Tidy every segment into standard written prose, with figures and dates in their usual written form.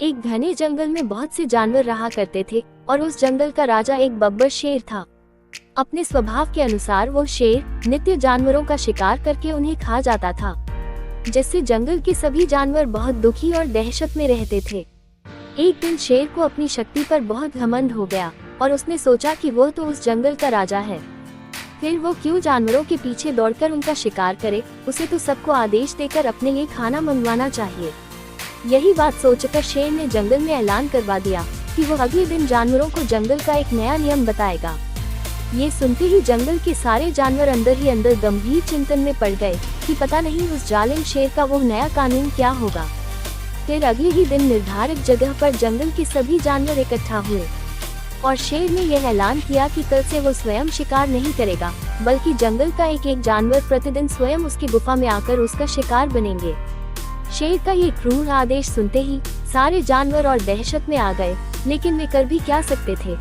एक घने जंगल में बहुत से जानवर रहा करते थे और उस जंगल का राजा एक बब्बर शेर था। अपने स्वभाव के अनुसार वो शेर नित्य जानवरों का शिकार करके उन्हें खा जाता था, जिससे जंगल के सभी जानवर बहुत दुखी और दहशत में रहते थे। एक दिन शेर को अपनी शक्ति पर बहुत घमंड हो गया और उसने सोचा कि वो तो उस जंगल का राजा है, फिर वो क्यों जानवरों के पीछे दौड़कर उनका शिकार करे, उसे तो सबको आदेश देकर अपने लिए खाना मंगवाना चाहिए। यही बात सोचकर शेर ने जंगल में ऐलान करवा दिया कि वो अगले दिन जानवरों को जंगल का एक नया नियम बताएगा। ये सुनते ही जंगल के सारे जानवर अंदर ही अंदर गंभीर चिंतन में पड़ गए कि पता नहीं उस जालिम शेर का वो नया कानून क्या होगा। फिर अगले ही दिन निर्धारित जगह पर जंगल के सभी जानवर इकट्ठा हुए और शेर ने यह ऐलान किया कि कल से वो स्वयं शिकार नहीं करेगा, बल्कि जंगल का एक एक जानवर प्रतिदिन स्वयं उसकी गुफा में आकर उसका शिकार बनेंगे। शेर का ये क्रूर आदेश सुनते ही सारे जानवर और दहशत में आ गए, लेकिन वे कर भी क्या सकते थे।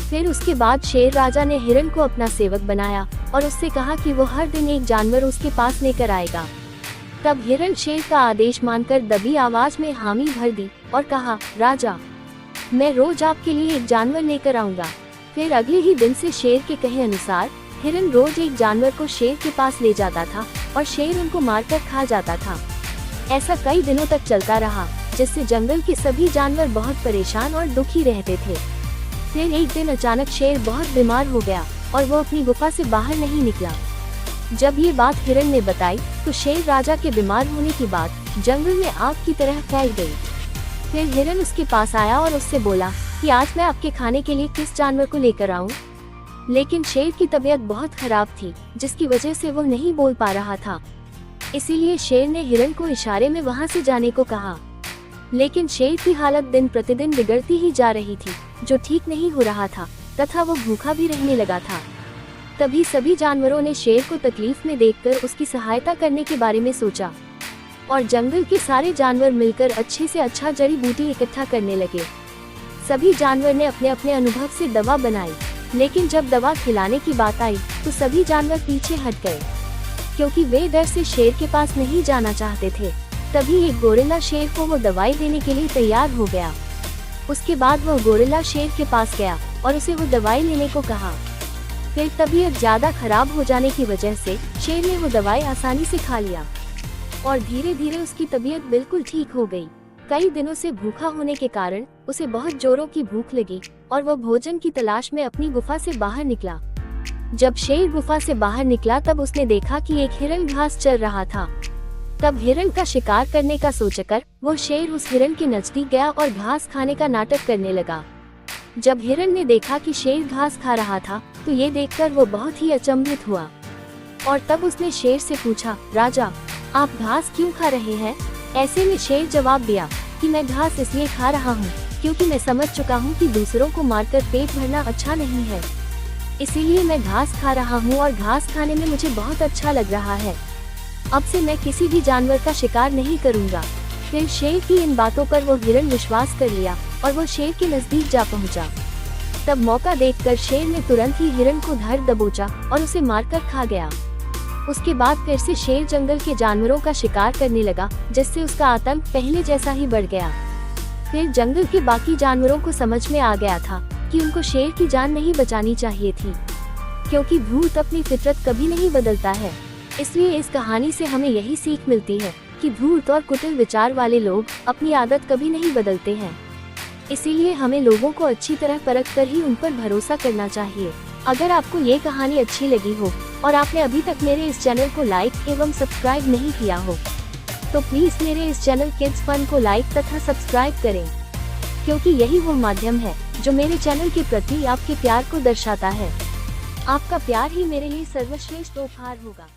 फिर उसके बाद शेर राजा ने हिरण को अपना सेवक बनाया और उससे कहा कि वो हर दिन एक जानवर उसके पास लेकर आएगा। तब हिरण शेर का आदेश मानकर दबी आवाज में हामी भर दी और कहा, राजा, मैं रोज आपके लिए एक जानवर लेकर आऊंगा। फिर अगले ही दिन से शेर के कहे अनुसार हिरण रोज एक जानवर को शेर के पास ले जाता था और शेर उनको मारकर खा जाता था। ऐसा कई दिनों तक चलता रहा, जिससे जंगल के सभी जानवर बहुत परेशान और दुखी रहते थे। फिर एक दिन अचानक शेर बहुत बीमार हो गया और वो अपनी गुफा से बाहर नहीं निकला। जब ये बात हिरण ने बताई तो शेर राजा के बीमार होने की बात जंगल में आग की तरह फैल गई। फिर हिरण उसके पास आया और उससे बोला कि आज मैं आपके खाने के लिए किस जानवर को लेकर आऊं? लेकिन शेर की तबीयत बहुत खराब थी, जिसकी वजह से वो नहीं बोल पा रहा था। इसीलिए शेर ने हिरण को इशारे में वहां से जाने को कहा। लेकिन शेर की हालत दिन प्रतिदिन बिगड़ती ही जा रही थी, जो ठीक नहीं हो रहा था, तथा वो भूखा भी रहने लगा था। तभी सभी जानवरों ने शेर को तकलीफ में देखकर उसकी सहायता करने के बारे में सोचा और जंगल के सारे जानवर मिलकर अच्छे से अच्छा जड़ी बूटी इकट्ठा करने लगे। सभी जानवर ने अपने अपने अनुभव से दवा बनाई, लेकिन जब दवा खिलाने की बात आई तो सभी जानवर पीछे हट गए, क्योंकि वे डर से शेर के पास नहीं जाना चाहते थे। तभी एक गोरिल्ला शेर को वो दवाई देने के लिए तैयार हो गया। उसके बाद वो गोरिल्ला शेर के पास गया और उसे वो दवाई लेने को कहा। फिर तबीयत ज्यादा खराब हो जाने की वजह से शेर ने वो दवाई आसानी से खा लिया और धीरे धीरे उसकी तबीयत बिल्कुल ठीक हो गई। कई दिनों से भूखा होने के कारण उसे बहुत जोरों की भूख लगी और वह भोजन की तलाश में अपनी गुफा से बाहर निकला। जब शेर गुफा से बाहर निकला तब उसने देखा कि एक हिरण घास चर रहा था। तब हिरण का शिकार करने का सोचकर वो शेर उस हिरण के नजदीक गया और घास खाने का नाटक करने लगा। जब हिरण ने देखा कि शेर घास खा रहा था तो ये देखकर वो बहुत ही अचंभित हुआ और तब उसने शेर से पूछा, राजा, आप घास क्यों खा रहे हैं? ऐसे में शेर जवाब दिया कि मैं घास इसलिए खा रहा हूँ क्योंकि मैं समझ चुका हूँ कि दूसरों को मारकर पेट भरना अच्छा नहीं है, इसीलिए मैं घास खा रहा हूँ और घास खाने में मुझे बहुत अच्छा लग रहा है। अब से मैं किसी भी जानवर का शिकार नहीं करूँगा। फिर शेर की इन बातों पर वो हिरण विश्वास कर लिया और वो शेर के नजदीक जा पहुँचा। तब मौका देखकर शेर ने तुरंत ही हिरण को धर दबोचा और उसे मारकर खा गया। उसके बाद फिर से शेर जंगल के जानवरों का शिकार करने लगा, जिससे उसका आतंक पहले जैसा ही बढ़ गया। फिर जंगल के बाकी जानवरों को समझ में आ गया था कि उनको शेर की जान नहीं बचानी चाहिए थी, क्योंकि भूत अपनी फितरत कभी नहीं बदलता है। इसलिए इस कहानी से हमें यही सीख मिलती है कि भूत और कुटिल विचार वाले लोग अपनी आदत कभी नहीं बदलते हैं। इसीलिए हमें लोगों को अच्छी तरह परख कर ही उन पर भरोसा करना चाहिए। अगर आपको ये कहानी अच्छी लगी हो और आपने अभी तक मेरे इस चैनल को लाइक एवं सब्सक्राइब नहीं किया हो तो प्लीज मेरे इस चैनल किड्स फन को लाइक तथा सब्सक्राइब करें, क्योंकि यही वो माध्यम है जो मेरे चैनल के प्रति आपके प्यार को दर्शाता है। आपका प्यार ही मेरे लिए सर्वश्रेष्ठ उपहार होगा।